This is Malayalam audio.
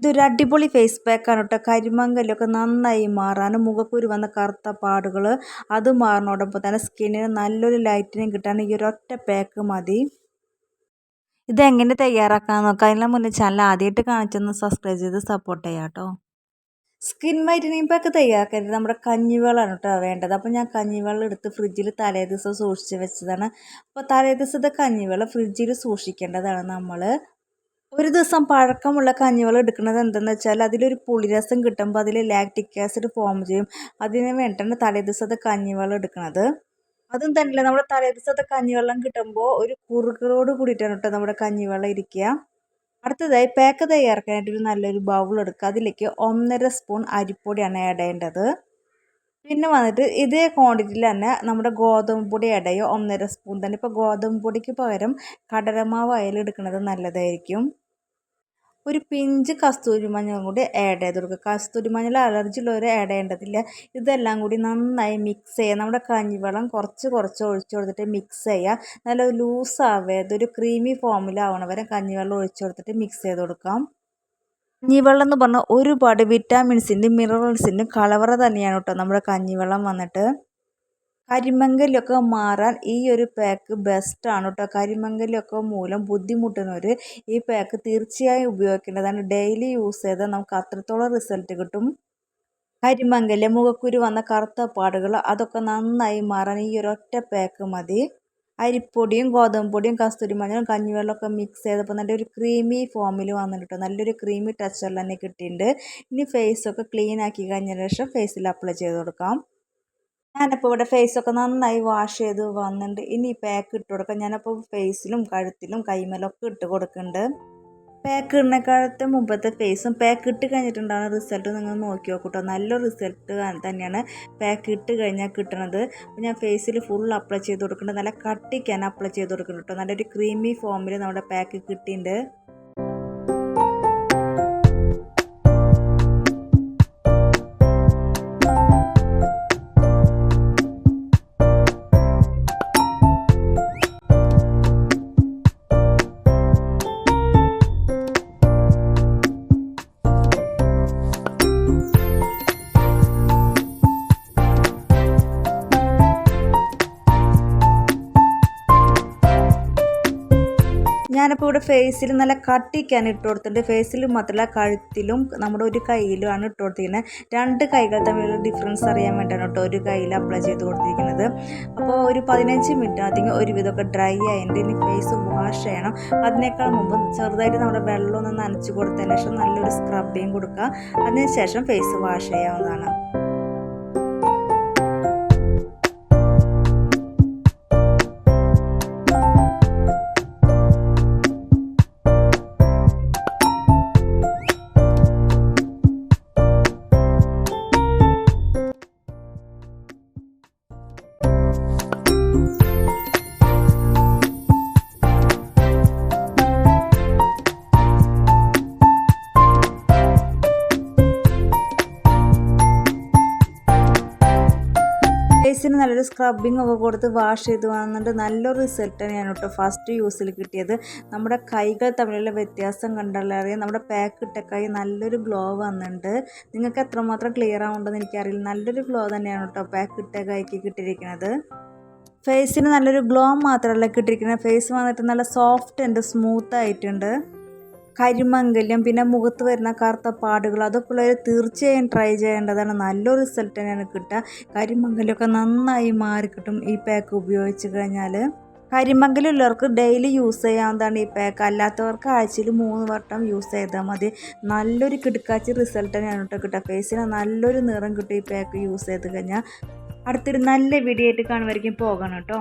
ഇതൊരു അടിപൊളി ഫേസ് പാക്കാണ് കേട്ടോ. കരിമങ്കലൊക്കെ നന്നായി മാറാനും മുഖക്കുരു വന്ന കറുത്ത പാടുകൾ അത് മാറുന്നതോടൊപ്പം തന്നെ സ്കിന്നിന് നല്ലൊരു ലൈറ്റനിങ് കിട്ടാൻ ഈ ഒരൊറ്റ പാക്ക് മതി. ഇതെങ്ങനെ തയ്യാറാക്കാൻ നോക്കാം. അതിന് മുന്നേ ചാനൽ ആദ്യമായിട്ട് കാണിച്ചൊന്ന് സബ്സ്ക്രൈബ് ചെയ്ത് സപ്പോർട്ട് ചെയ്യാം കേട്ടോ. സ്കിൻ വൈറ്റനിങ് പാക്ക് തയ്യാറാക്കരുത് നമ്മുടെ കഞ്ഞിവെള്ളമാണ് കേട്ടോ വേണ്ടത്. അപ്പോൾ ഞാൻ കഞ്ഞിവെള്ളം എടുത്ത് ഫ്രിഡ്ജിൽ തലേ ദിവസം സൂക്ഷിച്ച് വെച്ചതാണ്. അപ്പോൾ തലേ ദിവസത്തെ കഞ്ഞിവെള്ളം ഫ്രിഡ്ജിൽ സൂക്ഷിക്കേണ്ടതാണ് നമ്മൾ. ഒരു ദിവസം പഴക്കമുള്ള കഞ്ഞിവെള്ളം എടുക്കുന്നത് എന്തെന്ന് വെച്ചാൽ അതിലൊരു പുളിരസം കിട്ടുമ്പോൾ അതിൽ ലാക്റ്റിക് ആസിഡ് ഫോം ചെയ്യും. അതിന് വേണ്ടിയിട്ടാണ് തലേ ദിവസത്തെ കഞ്ഞിവെള്ളം എടുക്കുന്നത്. അതും തന്നെയല്ല, നമ്മുടെ തലേ ദിവസത്തെ കഞ്ഞിവെള്ളം കിട്ടുമ്പോൾ ഒരു കുറുകറോട് കൂടിയിട്ടാണ് കേട്ടോ നമ്മുടെ കഞ്ഞിവെള്ളം ഇരിക്കുക. അടുത്തതായി പാക്ക് തയ്യാറാക്കാനായിട്ട് ഒരു നല്ലൊരു ബൗൾ എടുക്കുക. അതിലേക്ക് 1.5 സ്പൂൺ അരിപ്പൊടിയാണ് ആഡ് ചെയ്യേണ്ടത്. പിന്നെ വന്നിട്ട് ഇതേ ക്വാണ്ടിറ്റിയിൽ തന്നെ നമ്മുടെ ഗോതമ്പ് പൊടി ആഡ് ചെയ്യുക. 1.5 സ്പൂൺ തന്നെ. ഇപ്പോൾ ഗോതമ്പ് പൊടിക്ക് പകരം കടലമാവ് ആയാലും എടുക്കുന്നത് നല്ലതായിരിക്കും. ഒരു പിഞ്ച് കസ്തൂരി മഞ്ഞളും കൂടി ആഡ് ചെയ്ത് കൊടുക്കുക. കസ്തൂരി മഞ്ഞൾ അലർജി ഉള്ളവർ ആഡ് ചെയ്യേണ്ടതില്ല. ഇതെല്ലാം കൂടി നന്നായി മിക്സ് ചെയ്യുക. നമ്മുടെ കഞ്ഞിവെള്ളം കുറച്ച് ഒഴിച്ചു കൊടുത്തിട്ട് മിക്സ് ചെയ്യുക. നല്ല ലൂസ് ആവാതെ ഒരു ക്രീമി ഫോമിലാവണ വരെ കഞ്ഞിവെള്ളം ഒഴിച്ചു കൊടുത്തിട്ട് മിക്സ് ചെയ്ത് കൊടുക്കാം. കഞ്ഞിവെള്ളം എന്ന് പറഞ്ഞാൽ ഒരുപാട് വിറ്റാമിൻസിൻ്റെയും മിനറൽസിൻ്റെയും കലവറ തന്നെയാണ് കേട്ടോ നമ്മുടെ കഞ്ഞിവെള്ളം വന്നിട്ട്. കരിമങ്കലൊക്കെ മാറാൻ ഈ ഒരു പാക്ക് ബെസ്റ്റാണ് കേട്ടോ. കരിമങ്കലൊക്കെ മൂലം ബുദ്ധിമുട്ടുന്നവർ ഈ പാക്ക് തീർച്ചയായും ഉപയോഗിക്കേണ്ടതാണ്. ഡെയിലി യൂസ് ചെയ്താൽ നമുക്ക് അത്രത്തോളം റിസൾട്ട് കിട്ടും. കരിമങ്കല്, മുഖക്കുരു വന്ന കറുത്ത പാടുകൾ അതൊക്കെ നന്നായി മാറാൻ ഈ ഒരൊറ്റ പാക്ക് മതി. അരിപ്പൊടിയും ഗോതമ്പ് പൊടിയും കസ്തൂരി മഞ്ഞളും കഞ്ഞിവെള്ളമൊക്കെ മിക്സ് ചെയ്തപ്പോൾ നല്ലൊരു ക്രീമി ഫോമിൽ വന്നിട്ട് നല്ലൊരു ക്രീമി ടെക്സ്ചറിൽ തന്നെ കിട്ടിയിട്ടുണ്ട്. ഇനി ഫേസൊക്കെ ക്ലീൻ ആക്കി കഴിഞ്ഞതിന് ശേഷം ഫേസിൽ അപ്ലൈ ചെയ്ത് കൊടുക്കാം. ഞാനപ്പോൾ ഇവിടെ ഫേസൊക്കെ നന്നായി വാഷ് ചെയ്ത് വന്നിട്ടുണ്ട്. ഇനി പാക്ക് ഇട്ട് കൊടുക്കാം. ഞാനപ്പോൾ ഫേസിലും കഴുത്തിലും കൈമലൊക്കെ ഇട്ട് കൊടുക്കുന്നുണ്ട്. പാക്ക് ഇടുന്നേക്കാലത്തെ മുമ്പത്തെ ഫേസും പാക്ക് ഇട്ട് കഴിഞ്ഞിട്ടുണ്ടാകുന്ന റിസൾട്ട് നിങ്ങൾ നോക്കി നോക്കൂട്ടോ. നല്ല റിസൾട്ട് തന്നെയാണ് പാക്ക് ഇട്ട് കഴിഞ്ഞാൽ കിട്ടുന്നത്. അപ്പോൾ ഞാൻ ഫേസിൽ ഫുൾ അപ്ലൈ ചെയ്ത് കൊടുക്കുന്നുണ്ട്. നല്ല കട്ടിക്കാൻ അപ്ലൈ ചെയ്ത് കൊടുക്കുന്നുണ്ട് കേട്ടോ. നല്ലൊരു ക്രീമി ഫോമിൽ നമ്മുടെ പാക്ക് കിട്ടിയിട്ടുണ്ട്. ഞാനിപ്പോൾ ഇവിടെ ഫേസിൽ നല്ല കട്ടിക്കാണ് ഇട്ട് കൊടുത്തിട്ടുണ്ട്. ഫേസിൽ മാത്രമല്ല കഴുത്തിലും നമ്മുടെ ഒരു കയ്യിലുമാണ് ഇട്ട് കൊടുത്തിരിക്കുന്നത്. രണ്ട് കൈകൾ തമ്മിലുള്ള ഡിഫറൻസ് അറിയാൻ വേണ്ടിയാണ് കേട്ടോ ഒരു കയ്യിൽ അപ്ലൈ ചെയ്ത് കൊടുത്തിരിക്കുന്നത്. അപ്പോൾ ഒരു 15 മിനിറ്റ് അതിന് ഒരുവിധമൊക്കെ ഡ്രൈ ആയിട്ട് ഇനി ഫേസ് വാഷ് ചെയ്യണം. അതിനേക്കാൾ മുമ്പ് ചെറുതായിട്ട് നമ്മുടെ വെള്ളം ഒന്ന് നനച്ച് കൊടുത്തതിന് ശേഷം നല്ലൊരു സ്ക്രബിങ് കൊടുക്കുക. അതിനുശേഷം ഫേസ് വാഷ് ചെയ്യാവുന്നതാണ്. ഫേസിന് നല്ലൊരു സ്ക്രബിങ് ഒക്കെ കൊടുത്ത് വാഷ് ചെയ്ത് വന്നിട്ട് നല്ലൊരു റിസൾട്ട് തന്നെയാണ് കേട്ടോ ഫസ്റ്റ് യൂസിൽ കിട്ടിയത്. നമ്മുടെ കൈകൾ തമ്മിലുള്ള വ്യത്യാസം കണ്ടാലറിയാം. നമ്മുടെ പാക്ക് ഇട്ട കൈ നല്ലൊരു ഗ്ലോ വന്നിട്ടുണ്ട്. നിങ്ങൾക്ക് എത്രമാത്രം ക്ലിയർ ആവുന്നുണ്ടെന്ന് എനിക്കറിയില്ല. നല്ലൊരു ഗ്ലോ തന്നെയാണ് കേട്ടോ പാക്ക് ഇട്ട കൈക്ക് കിട്ടിയിരിക്കുന്നത്. ഫേസിന് നല്ലൊരു ഗ്ലോ മാത്രമല്ല കിട്ടിയിരിക്കുന്നത്, ഫേസ് വന്നിട്ട് നല്ല സോഫ്റ്റ് ആൻഡ് സ്മൂത്ത് ആയിട്ടുണ്ട്. കരിമംഗല്യം പിന്നെ മുഖത്ത് വരുന്ന കറുത്ത പാടുകൾ അതൊക്കെ ഉള്ളവർ തീർച്ചയായും ട്രൈ ചെയ്യേണ്ടതാണ്. നല്ലൊരു റിസൾട്ട് തന്നെയാണ് കിട്ടുക. കരിമംഗല്യമൊക്കെ നന്നായി മാറിക്കിട്ടും ഈ പാക്ക് ഉപയോഗിച്ച് കഴിഞ്ഞാൽ. കരിമംഗലുള്ളവർക്ക് ഡെയിലി യൂസ് ചെയ്യാവുന്നതാണ് ഈ പാക്ക്. അല്ലാത്തവർക്ക് ആഴ്ചയിൽ 3 വട്ടം യൂസ് ചെയ്താൽ മതി. നല്ലൊരു കിടക്കാച്ചി റിസൾട്ട് തന്നെയാണ് കേട്ടോ കിട്ടുക. ഫേസിന് നല്ലൊരു നിറം കിട്ടും ഈ പാക്ക് യൂസ് ചെയ്ത് കഴിഞ്ഞാൽ. അടുത്തൊരു നല്ല വീഡിയോ ആയിട്ട് കാണുമായിരിക്കും. പോകണം കേട്ടോ.